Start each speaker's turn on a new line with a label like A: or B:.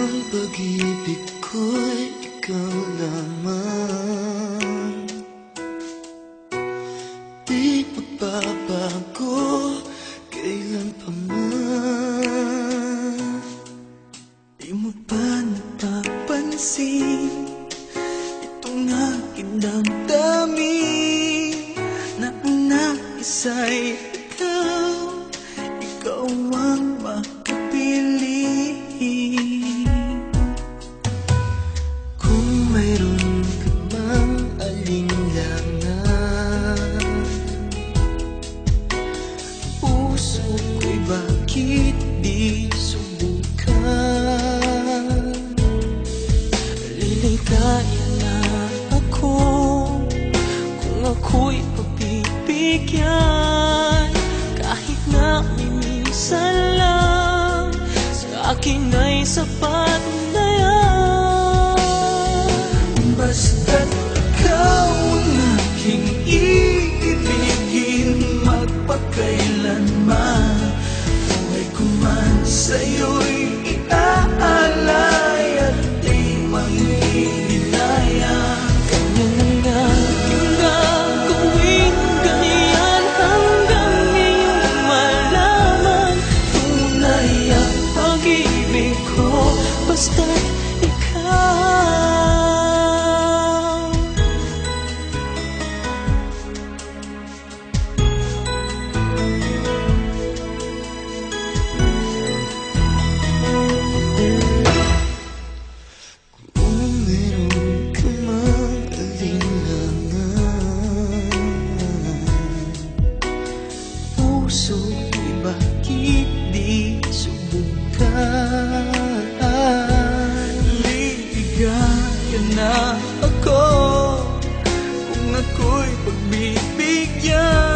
A: Ang pag-ibig ko'y ikaw lamang, di magbabago kailan pa man. Di mo ba napapansin itong aking damdamin, na ang nais-ay ikaw, ikaw ang makapili. Kung mayroon ka mang alinlangan, puso ko'y bakit di subukan? Liligaya na ako kung ako'y pagbibigyan, kahit na minsan lang sa akin ay sapat na yan. Basta't ikaw ang aking iibigin, magpakailanman buhay ko man sa'yo'y iaalay at di manghihinaya. Ganyan na nga aking gagawin, ganyan hanggang iyong malaman tunay ang pag-ibig ko, basta't ikaw. Puso'y bakit di subukan? Liligaya na ako kung ako'y pagbibigyan,